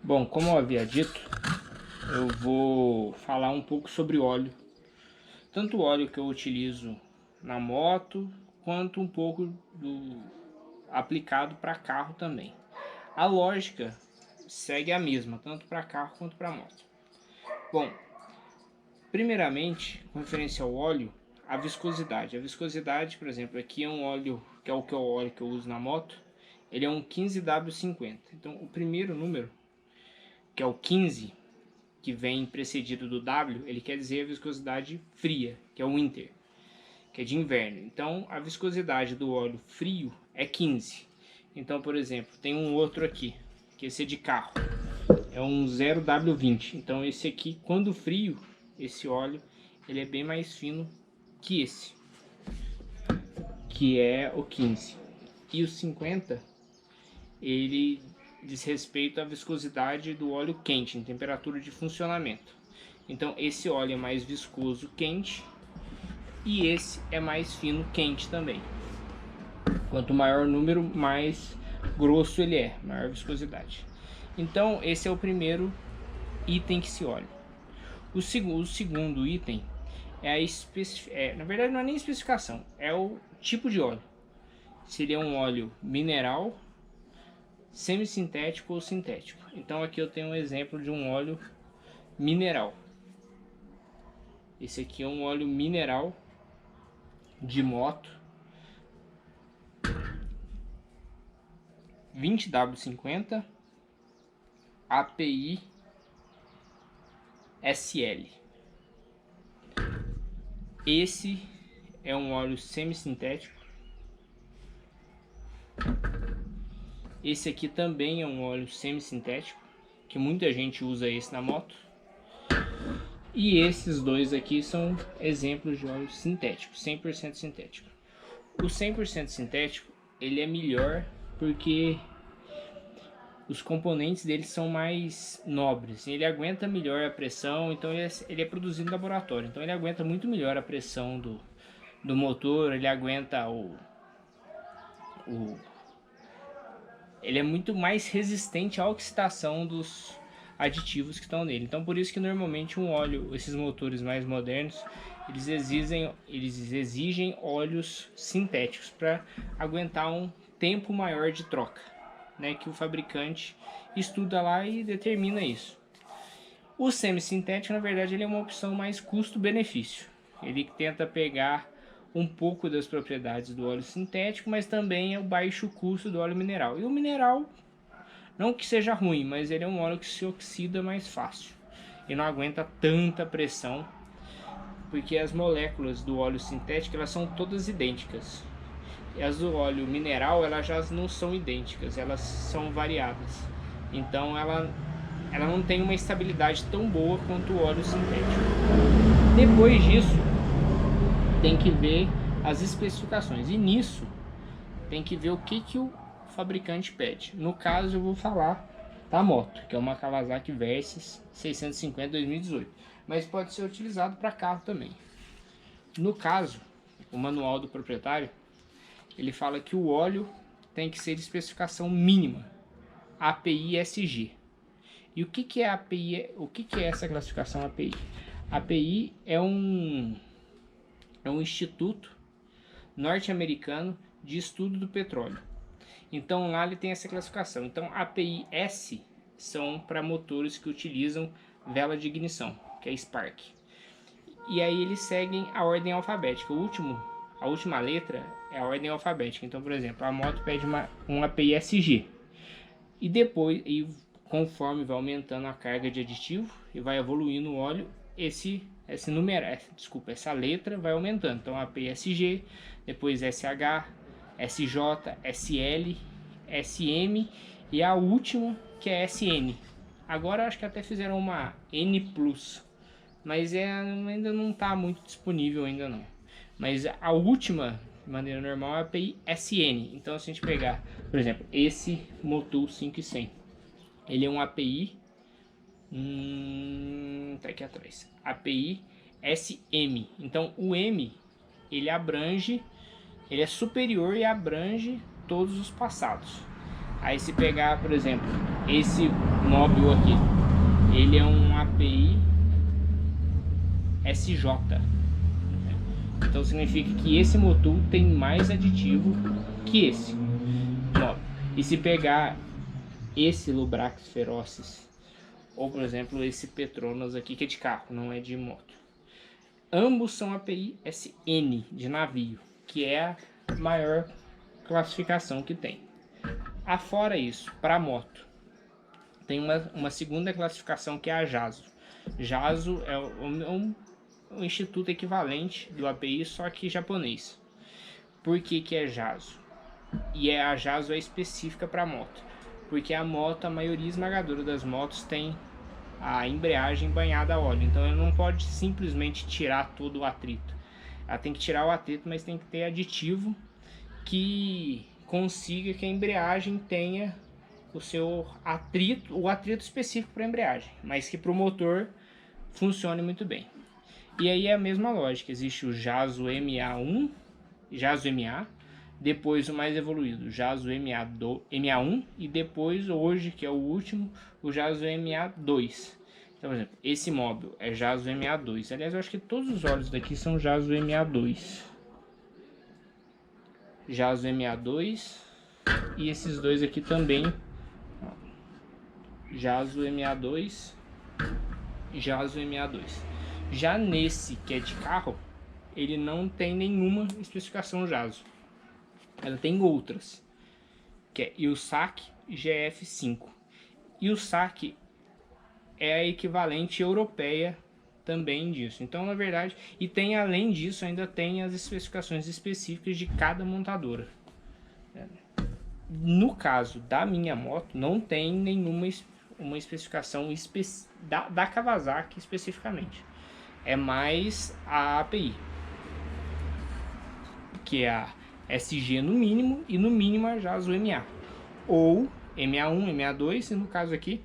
Bom, como eu havia dito, eu vou falar um pouco sobre óleo. Tanto o óleo que eu utilizo na moto, quanto um pouco do aplicado para carro também. A lógica segue a mesma, tanto para carro quanto para moto. Bom, primeiramente, com referência ao óleo, a viscosidade. A viscosidade, por exemplo, aqui é um óleo, que é o óleo que eu uso na moto, ele é um 15W50. Então, o primeiro número, que é o 15, que vem precedido do W, ele quer dizer a viscosidade fria, que é o winter, que é de inverno. Então, a viscosidade do óleo frio é 15. Então, por exemplo, tem um outro aqui, que esse é de carro, é um 0W20. Então, esse aqui, quando frio, esse óleo, ele é bem mais fino que esse, que é o 15. E o 50, ele diz respeito à viscosidade do óleo quente, em temperatura de funcionamento. Então esse óleo é mais viscoso quente e esse é mais fino quente também. Quanto maior o número, mais grosso ele é, maior viscosidade. Então esse é o primeiro item que se olha. O segundo item é a na verdade não é nem especificação, é o tipo de óleo. Se ele é um óleo mineral, semissintético ou sintético. Então aqui eu tenho um exemplo de um óleo mineral. Esse aqui é um óleo mineral de moto 20W50 API SL. Esse é um óleo semissintético. Esse aqui também é um óleo semissintético, que muita gente usa esse na moto. E esses dois aqui são exemplos de óleo sintético, 100% sintético. O 100% sintético, ele é melhor porque os componentes dele são mais nobres. Ele aguenta melhor a pressão, então ele é produzido no laboratório. Então ele aguenta muito melhor a pressão do motor, ele aguenta ele é muito mais resistente à oxidação dos aditivos que estão nele. Então por isso que normalmente um óleo, esses motores mais modernos, eles exigem óleos sintéticos para aguentar um tempo maior de troca, né, que o fabricante estuda lá e determina isso. O semissintético, na verdade, ele é uma opção mais custo-benefício. Ele tenta pegar um pouco das propriedades do óleo sintético, mas também é o baixo custo do óleo mineral. E o mineral, não que seja ruim, mas ele é um óleo que se oxida mais fácil e não aguenta tanta pressão, porque as moléculas do óleo sintético elas são todas idênticas. E as do óleo mineral elas já não são idênticas, elas são variadas. Então ela não tem uma estabilidade tão boa quanto o óleo sintético. Depois disso, tem que ver as especificações. E nisso, tem que ver o que o fabricante pede. No caso, eu vou falar da moto, que é uma Kawasaki Versys 650 2018. Mas pode ser utilizado para carro também. No caso, o manual do proprietário, ele fala que o óleo tem que ser de especificação mínima, API SG. E o que é API? O que é essa classificação API? API é um instituto norte-americano de estudo do petróleo. Então lá ele tem essa classificação. Então API S são para motores que utilizam vela de ignição, que é Spark. E aí eles seguem a ordem alfabética. A última letra é a ordem alfabética. Então, por exemplo, a moto pede um API SG. E depois, conforme vai aumentando a carga de aditivo e vai evoluindo o óleo, essa letra vai aumentando. Então API SG, depois SH, SJ, SL, SM e a última que é SN. Agora acho que até fizeram uma N+, mas ainda não está muito disponível ainda não. Mas a última, de maneira normal, é a API SN. Então se a gente pegar, por exemplo, esse Motul 5100, ele é um API tá aqui atrás, API SM. Então o M ele é superior e abrange todos os passados. Aí se pegar, por exemplo, esse móvel aqui, ele é um API SJ. Então significa que esse motor tem mais aditivo que esse móvel. E se pegar esse Lubrax ferocis, ou por exemplo esse Petronas aqui, que é de carro, não é de moto, ambos são API SN, de navio, que é a maior classificação que tem. Afora isso, para moto, tem uma segunda classificação que é a JASO. JASO é um instituto equivalente do API, só que japonês. Por que é JASO? E a JASO é específica para moto, porque a moto, a maioria esmagadora das motos tem a embreagem banhada a óleo, então ela não pode simplesmente tirar todo o atrito. Ela tem que tirar o atrito, mas tem que ter aditivo que consiga que a embreagem tenha o seu atrito, o atrito específico para a embreagem, mas que para o motor funcione muito bem. E aí é a mesma lógica, existe o JASO MA1, JASO MA, depois o mais evoluído, JASO MA1, e depois hoje, que é o último, o JASO MA2. Então, por exemplo, esse móvel é JASO MA2. Aliás, eu acho que todos os óleos daqui são JASO MA2. JASO MA2 e esses dois aqui também, JASO MA2 e JASO MA2. Já nesse que é de carro, ele não tem nenhuma especificação JASO. Ela tem outras, que é ILSAC GF5. ILSAC é a equivalente europeia também disso. Então, na verdade, e tem além disso, ainda tem as especificações específicas de cada montadora. No caso da minha moto, não tem nenhuma uma especificação da Kawasaki especificamente. É mais a API, que é a SG no mínimo, e no mínimo a JASO MA, ou MA1, MA2, e no caso aqui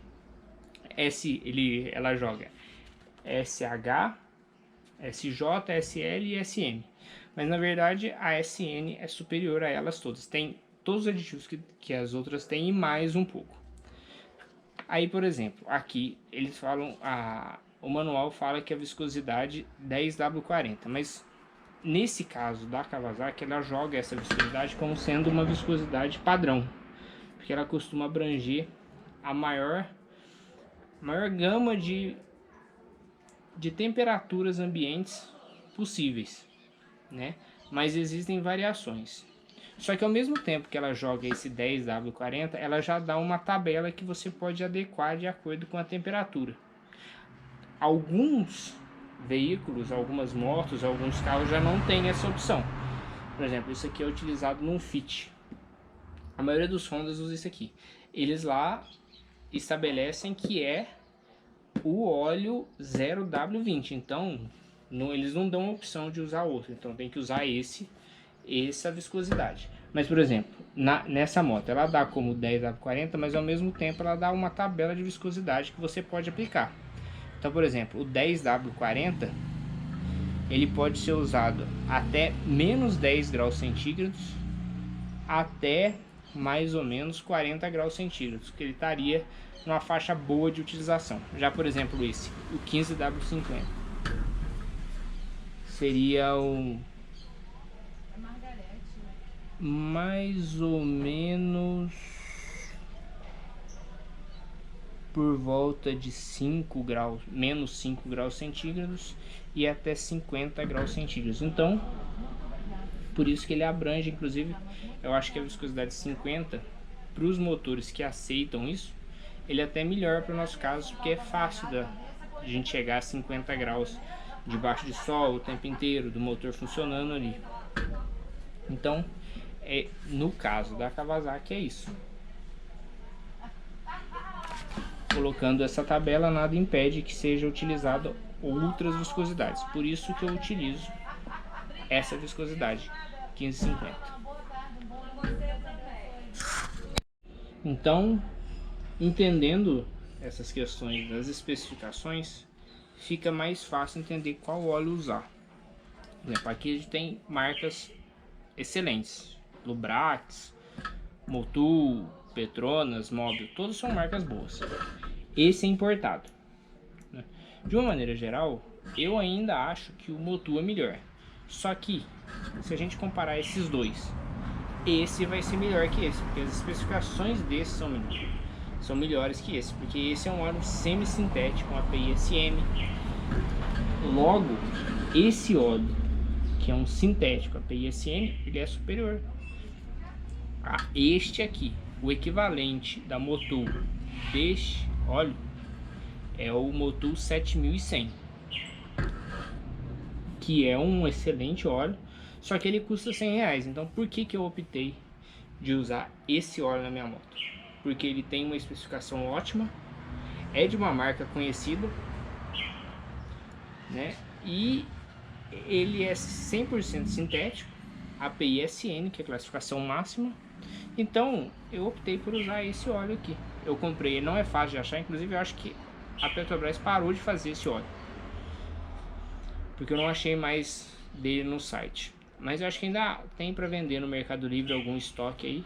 ela joga SH, SJ, SL e SM. Mas na verdade a SN é superior a elas todas. Tem todos os aditivos que as outras têm e mais um pouco. Aí, por exemplo, aqui eles falam, o manual fala que a viscosidade 10W40, mas nesse caso da Kawasaki, ela joga essa viscosidade como sendo uma viscosidade padrão, porque ela costuma abranger a maior gama de temperaturas ambientes possíveis, né? Mas existem variações. Só que ao mesmo tempo que ela joga esse 10W40, ela já dá uma tabela que você pode adequar de acordo com a temperatura. Alguns veículos, algumas motos, alguns carros já não tem essa opção. Por exemplo, isso aqui é utilizado num Fit. A maioria dos Hondas usa isso aqui. Eles lá estabelecem que é o óleo 0W20, então eles não dão a opção de usar outro, então tem que usar essa viscosidade. Mas por exemplo, nessa moto ela dá como 10W40, mas ao mesmo tempo ela dá uma tabela de viscosidade que você pode aplicar. Então, por exemplo, o 10W40 ele pode ser usado até menos 10 graus centígrados até mais ou menos 40 graus centígrados, que ele estaria numa faixa boa de utilização. Já, por exemplo, esse, o 15W50, seria mais ou menos por volta de 5 graus, menos 5 graus centígrados e até 50 graus centígrados. Então, por isso que ele abrange, inclusive, eu acho que a viscosidade 50, para os motores que aceitam isso, ele é até melhor para o nosso caso, porque é fácil de a gente chegar a 50 graus debaixo de sol o tempo inteiro, do motor funcionando ali. Então, no caso da Kawasaki é isso. Colocando essa tabela, nada impede que seja utilizado outras viscosidades. Por isso que eu utilizo essa viscosidade 1550. Então, entendendo essas questões das especificações, fica mais fácil entender qual óleo usar. Por exemplo, aqui a gente tem marcas excelentes: Lubrax, Motul, Petronas, Mobil, todas são marcas boas. Esse é importado, né? De uma maneira geral, eu ainda acho que o Motul é melhor. Só que, se a gente comparar esses dois, esse vai ser melhor que esse, porque as especificações desse são melhores que esse, porque esse é um óleo semi-sintético, um API SM. Logo, esse óleo, que é um sintético API SM, ele é superior a este aqui. O equivalente da Motul deste óleo é o Motul 7100, que é um excelente óleo, só que ele custa R$100. Então por que eu optei de usar esse óleo na minha moto? Porque ele tem uma especificação ótima, é de uma marca conhecida, né? E ele é 100% sintético, API SN, que é a classificação máxima. Então eu optei por usar esse óleo aqui. Eu comprei, ele não é fácil de achar, inclusive eu acho que a Petrobras parou de fazer esse óleo, porque eu não achei mais dele no site. Mas eu acho que ainda tem para vender no Mercado Livre algum estoque aí.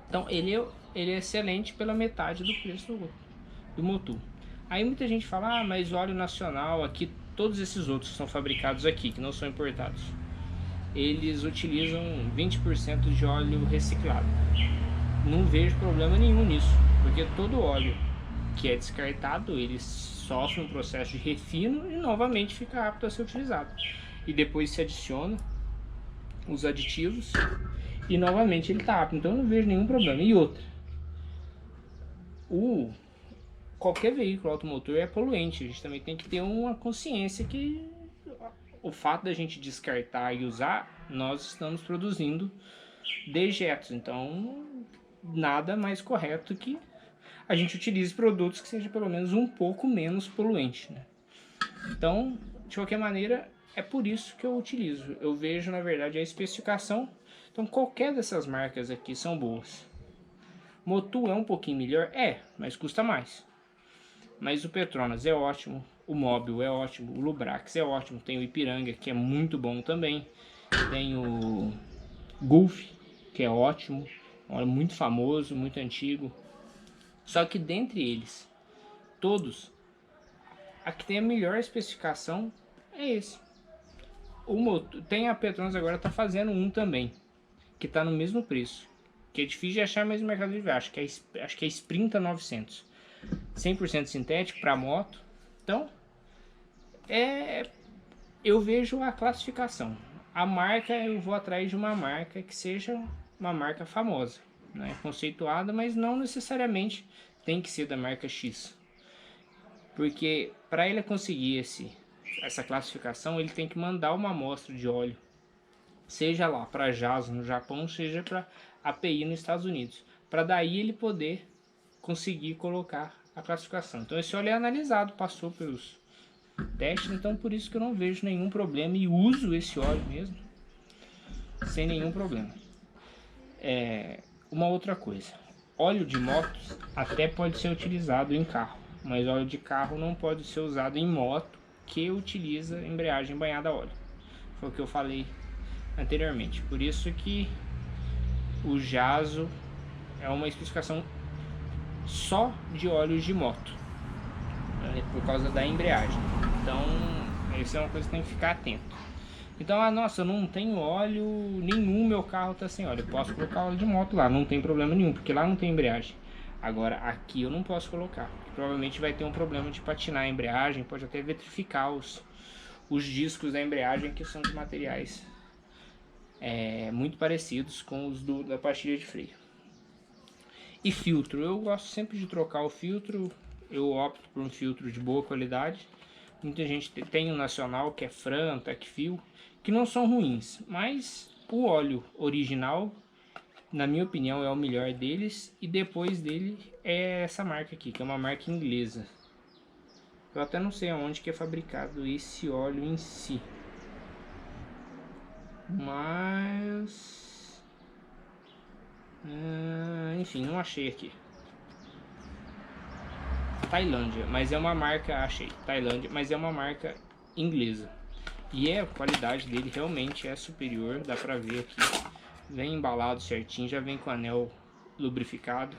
Então ele é excelente pela metade do preço do Motul. Aí muita gente fala, ah, mas óleo nacional aqui, todos esses outros que são fabricados aqui, que não são importados, eles utilizam 20% de óleo reciclado. Não vejo problema nenhum nisso, porque todo óleo que é descartado, ele sofre um processo de refino e novamente fica apto a ser utilizado. E depois se adiciona os aditivos e novamente ele está apto. Então eu não vejo nenhum problema. E outra, qualquer veículo automotor é poluente. A gente também tem que ter uma consciência que o fato da gente descartar e usar, nós estamos produzindo dejetos. Então nada mais correto que a gente utilize produtos que sejam pelo menos um pouco menos poluentes, né? Então, de qualquer maneira, é por isso que eu utilizo. Eu vejo, na verdade, a especificação. Então, qualquer dessas marcas aqui são boas. Motul é um pouquinho melhor? É, mas custa mais. Mas o Petronas é ótimo, o Mobil é ótimo, o Lubrax é ótimo. Tem o Ipiranga, que é muito bom também. Tem o Gulf, que é ótimo, muito famoso, muito antigo. Só que dentre eles, todos, a que tem a melhor especificação é esse. Tem a Petronas agora, está fazendo um também, que está no mesmo preço, que é difícil de achar, mas no Mercado Livre acho que é Sprinta 900, 100% sintético para moto. Então, eu vejo a classificação. A marca, eu vou atrás de uma marca que seja uma marca famosa, né, conceituada, mas não necessariamente tem que ser da marca X, porque para ele conseguir essa classificação, ele tem que mandar uma amostra de óleo, seja lá para JAS no Japão, seja para API nos Estados Unidos, para daí ele poder conseguir colocar a classificação. Então esse óleo é analisado, passou pelos testes, então por isso que eu não vejo nenhum problema e uso esse óleo mesmo sem nenhum problema. Uma outra coisa, óleo de motos até pode ser utilizado em carro, mas óleo de carro não pode ser usado em moto que utiliza embreagem banhada a óleo. Foi o que eu falei anteriormente. Por isso que o Jaso é uma especificação só de óleos de moto, né, por causa da embreagem. Então, isso é uma coisa que tem que ficar atento. Então, nossa, eu não tenho óleo nenhum, meu carro tá sem óleo. Eu posso colocar óleo de moto lá, não tem problema nenhum, porque lá não tem embreagem. Agora, aqui eu não posso colocar, porque provavelmente vai ter um problema de patinar a embreagem, pode até vitrificar os discos da embreagem, que são de materiais muito parecidos com os da pastilha de freio. E filtro, eu gosto sempre de trocar o filtro, eu opto por um filtro de boa qualidade. Muita gente tem o nacional, que é Fran, Tecfil, que não são ruins, mas o óleo original, na minha opinião, é o melhor deles. E depois dele é essa marca aqui, que é uma marca inglesa. Eu até não sei aonde que é fabricado esse óleo em si, mas enfim, não achei aqui. Tailândia, mas é uma marca, achei, Tailândia, mas é uma marca inglesa. E a qualidade dele realmente é superior, dá pra ver aqui. Vem embalado certinho, já vem com anel lubrificado.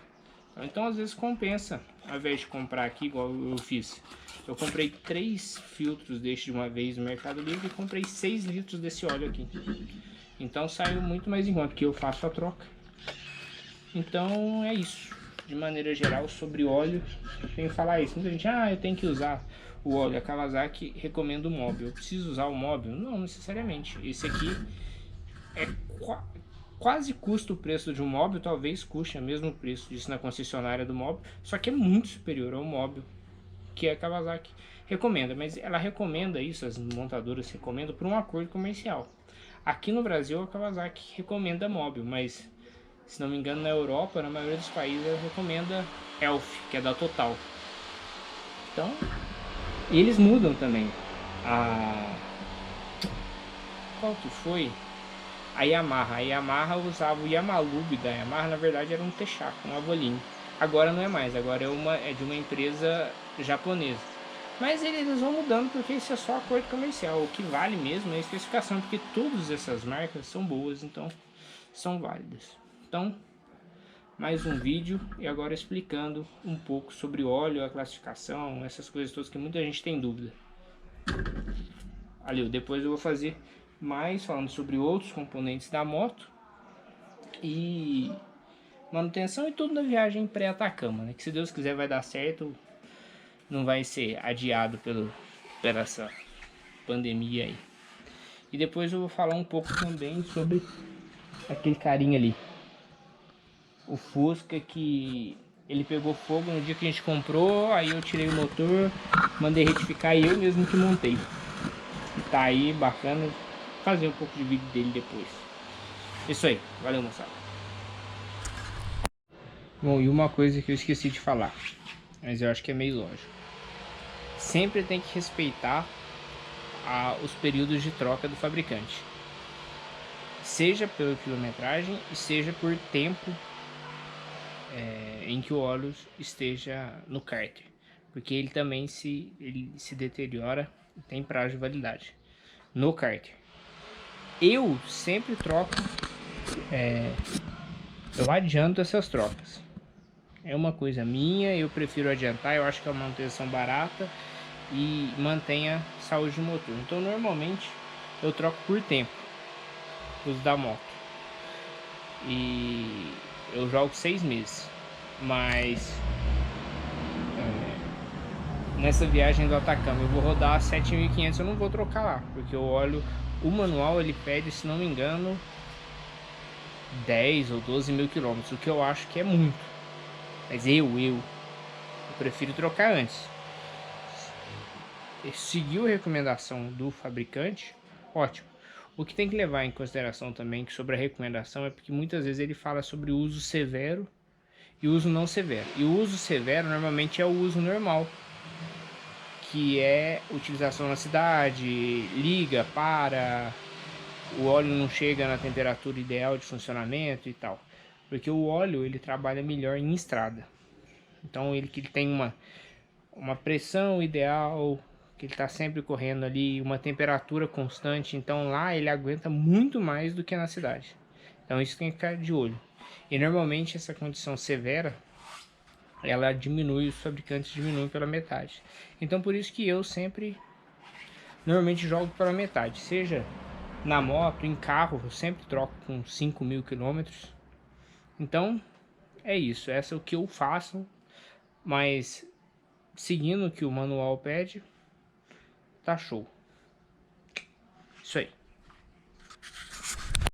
Então às vezes compensa, ao invés de comprar aqui igual eu fiz. Eu comprei 3 filtros deste de uma vez no Mercado Livre e comprei 6 litros desse óleo aqui. Então saiu muito mais em conta, porque eu faço a troca. Então é isso. De maneira geral, sobre óleo, eu tenho que falar isso. Muita gente, eu tenho que usar o óleo. A Kawasaki recomenda o móvel. Eu preciso usar o móvel? Não necessariamente. Esse aqui é quase custa o preço de um móvel, talvez custe o mesmo preço disso na concessionária do móvel, só que é muito superior ao móvel que a Kawasaki recomenda, mas ela recomenda isso, as montadoras recomendam por um acordo comercial. Aqui no Brasil a Kawasaki recomenda móvel, mas se não me engano na Europa, na maioria dos países ela recomenda Elf, que é da Total. Então, eles mudam também. Qual que foi? A Yamaha usava o Yamalube da Yamaha, na verdade era um Texaco, um Avoline. Agora não é mais, agora é de uma empresa japonesa. Mas eles vão mudando porque isso é só acordo comercial. O que vale mesmo é a especificação, porque todas essas marcas são boas, então são válidas. Então, mais um vídeo e agora explicando um pouco sobre óleo, a classificação, essas coisas todas que muita gente tem dúvida. Ali, depois eu vou fazer mais falando sobre outros componentes da moto e manutenção e tudo na viagem pré-Atacama, né? Que se Deus quiser vai dar certo, não vai ser adiado pela essa pandemia aí. E depois eu vou falar um pouco também sobre aquele carinha ali, o Fusca, que ele pegou fogo no dia que a gente comprou, aí eu tirei o motor, mandei retificar e eu mesmo que montei. E tá aí, bacana, fazer um pouco de vídeo dele depois. Isso aí, valeu moçada. Bom, e uma coisa que eu esqueci de falar, mas eu acho que é meio lógico. Sempre tem que respeitar os períodos de troca do fabricante. Seja pela quilometragem e seja por tempo em que o óleo esteja no cárter. Porque ele também se deteriora e tem prazo de validade no cárter. Eu sempre troco, eu adianto essas trocas. É uma coisa minha, eu prefiro adiantar, eu acho que é uma manutenção barata e mantém a saúde do motor. Então normalmente eu troco por tempo os da moto. E eu jogo 6 meses. Mas nessa viagem do Atacama eu vou rodar 7.500, eu não vou trocar lá, porque o óleo, o manual ele pede, se não me engano, 10 ou 12 mil quilômetros, o que eu acho que é muito. Mas eu prefiro trocar antes. Seguiu a recomendação do fabricante, ótimo. O que tem que levar em consideração também que sobre a recomendação é porque muitas vezes ele fala sobre o uso severo e uso não severo. E o uso severo normalmente é o uso normal, que é utilização na cidade, liga, para, o óleo não chega na temperatura ideal de funcionamento e tal. Porque o óleo ele trabalha melhor em estrada. Então ele tem uma pressão ideal, que ele está sempre correndo ali, uma temperatura constante. Então lá ele aguenta muito mais do que na cidade. Então isso tem que ficar de olho. E normalmente essa condição severa, ela diminui, os fabricantes diminuem pela metade. Então por isso que eu sempre, normalmente jogo pela metade. Seja na moto, em carro, eu sempre troco com 5.000 quilômetros. Então é isso, essa é o que eu faço. Mas seguindo o que o manual pede, tá show. Isso aí.